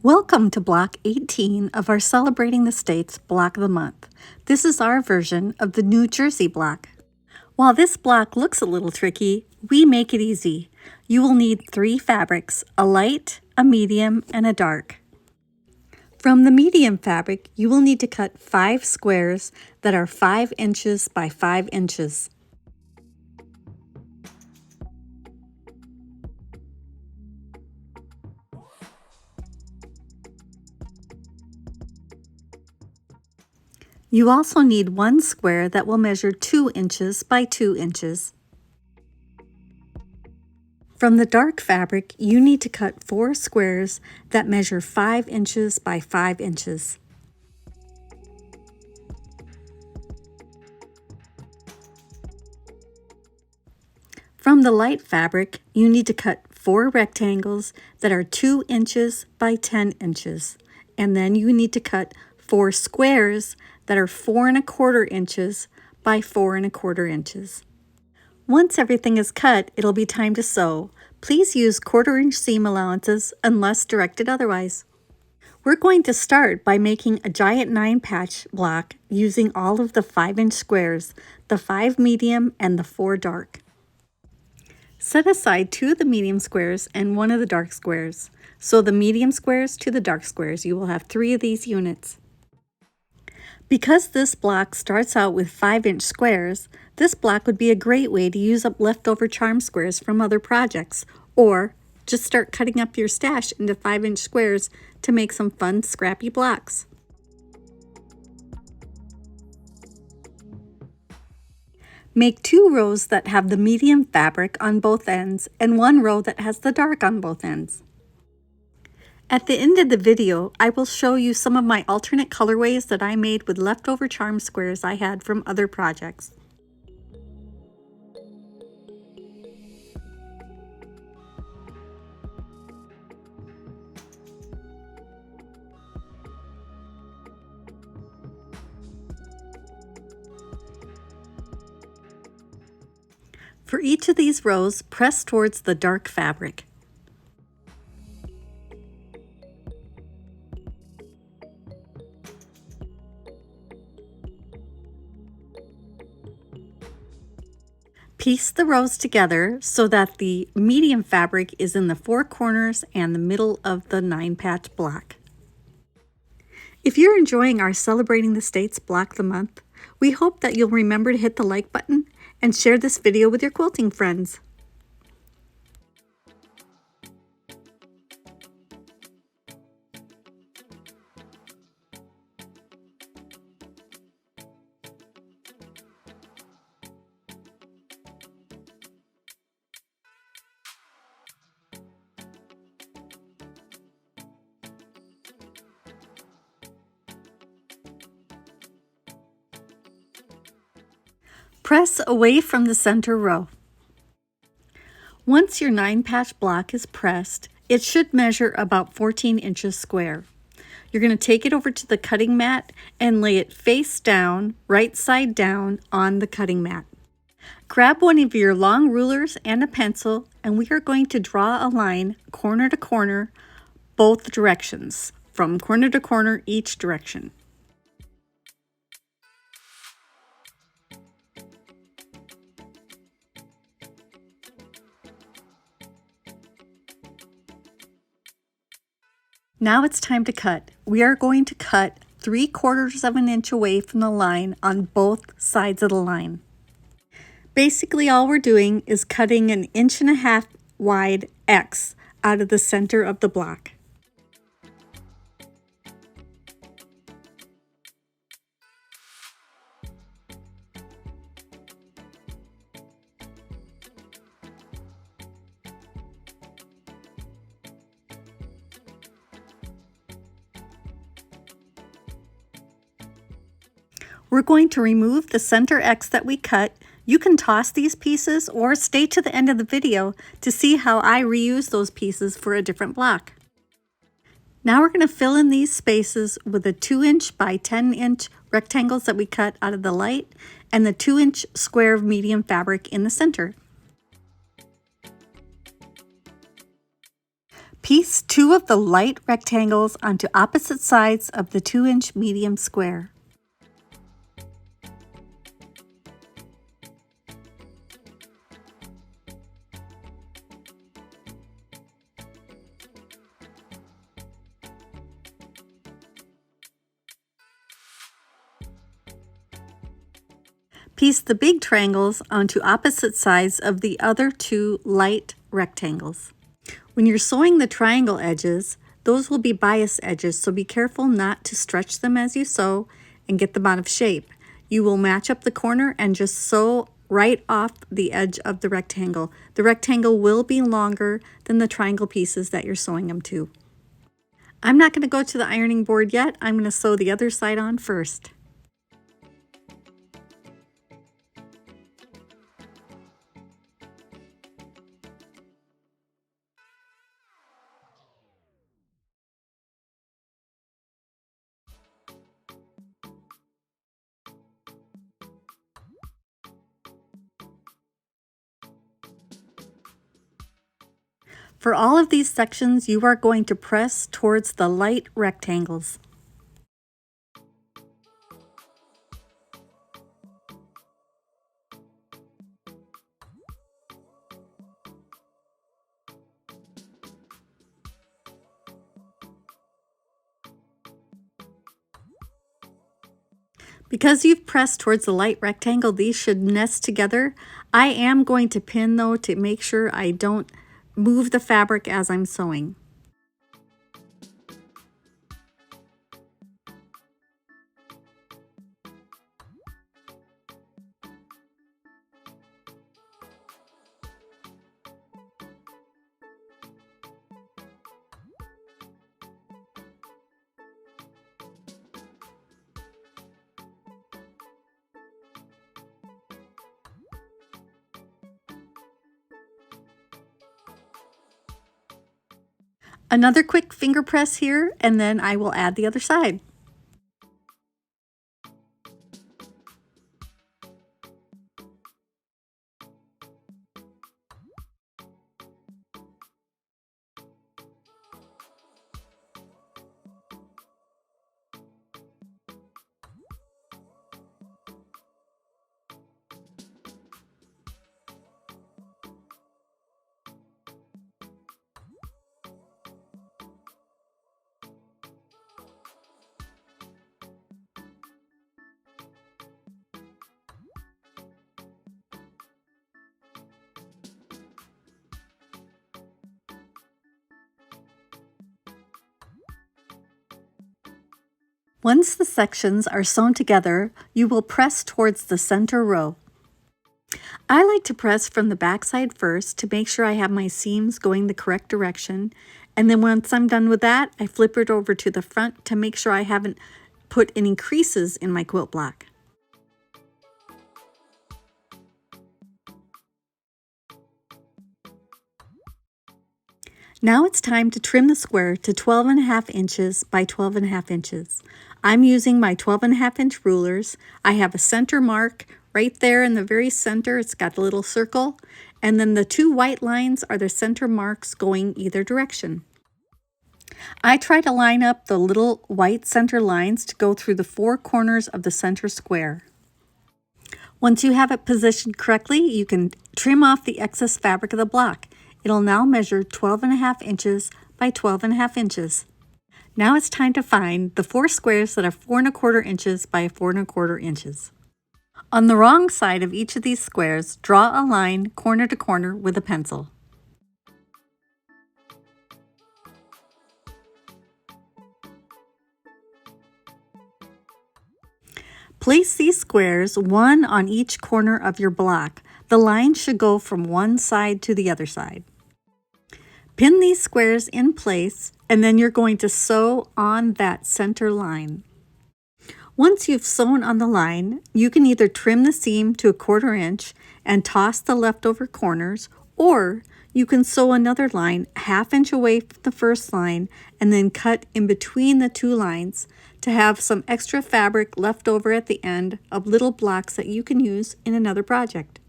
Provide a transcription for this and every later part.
Welcome to Block 18 of our Celebrating the States Block of the Month. This is our version of the New Jersey block. While this block looks a little tricky, we make it easy. You will need 3 fabrics, a light, a medium, and a dark. From the medium fabric, you will need to cut 5 squares that are 5 inches by 5 inches. You also need 1 square that will measure 2 inches by 2 inches. From the dark fabric, you need to cut 4 squares that measure 5 inches by 5 inches. From the light fabric, you need to cut 4 rectangles that are 2 inches by 10 inches. And then you need to cut 4 squares that are 4 1/4 inches by 4 1/4 inches. Once everything is cut, it'll be time to sew. Please use 1/4 inch seam allowances unless directed otherwise. We're going to start by making a giant 9-patch block using all of the 5-inch squares, the 5 medium and the 4 dark. Set aside 2 of the medium squares and 1 of the dark squares. Sew the medium squares to the dark squares. You will have 3 of these units. Because this block starts out with 5-inch squares, this block would be a great way to use up leftover charm squares from other projects, or just start cutting up your stash into 5-inch squares to make some fun, scrappy blocks. Make 2 rows that have the medium fabric on both ends and 1 row that has the dark on both ends. At the end of the video, I will show you some of my alternate colorways that I made with leftover charm squares I had from other projects. For each of these rows, press towards the dark fabric. Piece the rows together so that the medium fabric is in the 4 corners and the middle of the 9-patch block. If you're enjoying our Celebrating the States Block of the Month, we hope that you'll remember to hit the like button and share this video with your quilting friends. Press away from the center row. Once your 9-patch block is pressed, it should measure about 14 inches square. You're going to take it over to the cutting mat and lay it face down, right side down on the cutting mat. Grab one of your long rulers and a pencil, and we are going to draw a line corner to corner, both directions, from corner to corner each direction. Now it's time to cut. We are going to cut 3/4 of an inch away from the line on both sides of the line. Basically, all we're doing is cutting an 1.5 inch wide X out of the center of the block. We're going to remove the center X that we cut. You can toss these pieces or stay to the end of the video to see how I reuse those pieces for a different block. Now we're going to fill in these spaces with the 2-inch by 10-inch rectangles that we cut out of the light and the 2-inch square of medium fabric in the center. Piece 2 of the light rectangles onto opposite sides of the 2-inch medium square. Piece the big triangles onto opposite sides of the other 2 light rectangles. When you're sewing the triangle edges, those will be bias edges, so be careful not to stretch them as you sew and get them out of shape. You will match up the corner and just sew right off the edge of the rectangle. The rectangle will be longer than the triangle pieces that you're sewing them to. I'm not going to go to the ironing board yet. I'm going to sew the other side on first. For all of these sections, you are going to press towards the light rectangles. Because you've pressed towards the light rectangle, these should nest together. I am going to pin though to make sure I don't move the fabric as I'm sewing. Another quick finger press here, and then I will add the other side. Once the sections are sewn together, you will press towards the center row. I like to press from the back side first to make sure I have my seams going the correct direction, and then once I'm done with that, I flip it over to the front to make sure I haven't put any creases in my quilt block. Now it's time to trim the square to 12.5 inches by 12.5 inches. I'm using my 12.5 inch rulers. I have a center mark right there in the very center. It's got the little circle. And then the 2 white lines are the center marks going either direction. I try to line up the little white center lines to go through the 4 corners of the center square. Once you have it positioned correctly, you can trim off the excess fabric of the block. It'll now measure 12.5 inches by 12.5 inches. Now it's time to find the 4 squares that are 4.25 inches by 4.25 inches. On the wrong side of each of these squares, draw a line corner to corner with a pencil. Place these squares one on each corner of your block. The line should go from one side to the other side. Pin these squares in place, and then you're going to sew on that center line. Once you've sewn on the line, you can either trim the seam to 1/4 inch and toss the leftover corners, or you can sew another line 1/2 inch away from the first line and then cut in between the 2 lines to have some extra fabric left over at the end of little blocks that you can use in another project.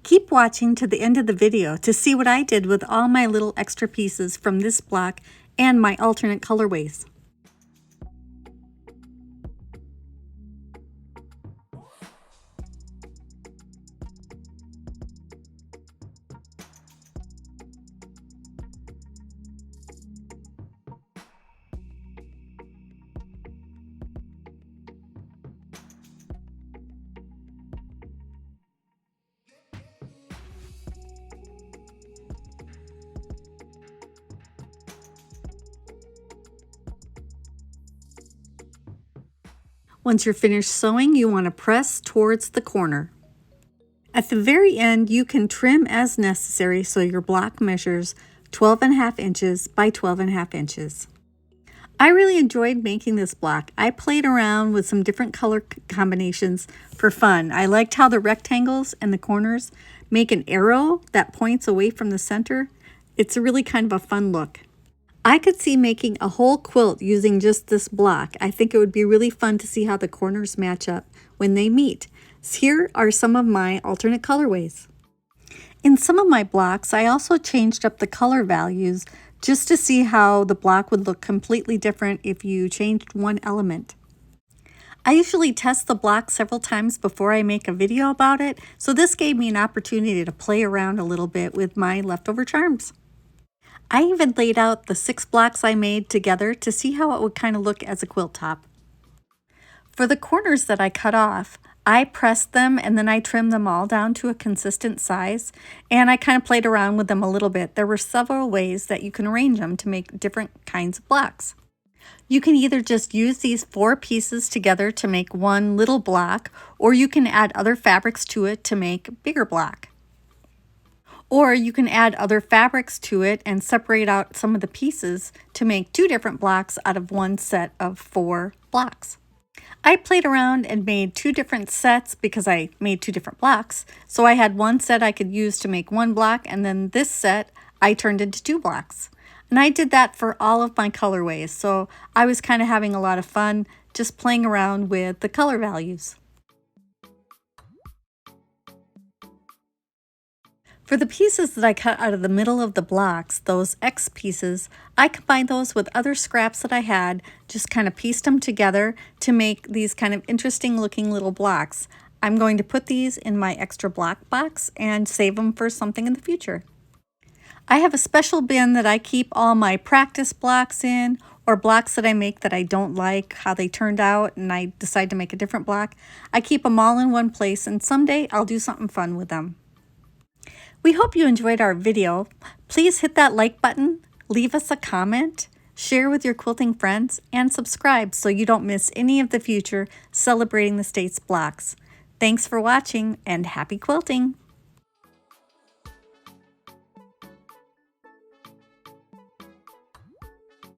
Keep watching to the end of the video to see what I did with all my little extra pieces from this block and my alternate colorways. Once you're finished sewing, you want to press towards the corner. At the very end, you can trim as necessary so your block measures 12.5 inches by 12.5 inches. I really enjoyed making this block. I played around with some different color combinations for fun. I liked how the rectangles and the corners make an arrow that points away from the center. It's a really kind of a fun look. I could see making a whole quilt using just this block. I think it would be really fun to see how the corners match up when they meet. So here are some of my alternate colorways. In some of my blocks, I also changed up the color values just to see how the block would look completely different if you changed one element. I usually test the block several times before I make a video about it, so this gave me an opportunity to play around a little bit with my leftover charms. I even laid out the 6 blocks I made together to see how it would kind of look as a quilt top. For the corners that I cut off, I pressed them and then I trimmed them all down to a consistent size, and I kind of played around with them a little bit. There were several ways that you can arrange them to make different kinds of blocks. You can either just use these 4 pieces together to make one little block, or you can add other fabrics to it to make a bigger block. Or you can add other fabrics to it and separate out some of the pieces to make 2 different blocks out of one set of 4 blocks. I played around and made 2 different sets because I made 2 different blocks. So I had one set I could use to make 1 block, and then this set I turned into 2 blocks. And I did that for all of my colorways. So I was kind of having a lot of fun just playing around with the color values. For the pieces that I cut out of the middle of the blocks, those X pieces, I combined those with other scraps that I had, just kind of pieced them together to make these kind of interesting looking little blocks. I'm going to put these in my extra block box and save them for something in the future. I have a special bin that I keep all my practice blocks in, or blocks that I make that I don't like how they turned out and I decide to make a different block. I keep them all in one place, and someday I'll do something fun with them. We hope you enjoyed our video. Please hit that like button, leave us a comment, share with your quilting friends, and subscribe so you don't miss any of the future Celebrating the States blocks. Thanks for watching and happy quilting!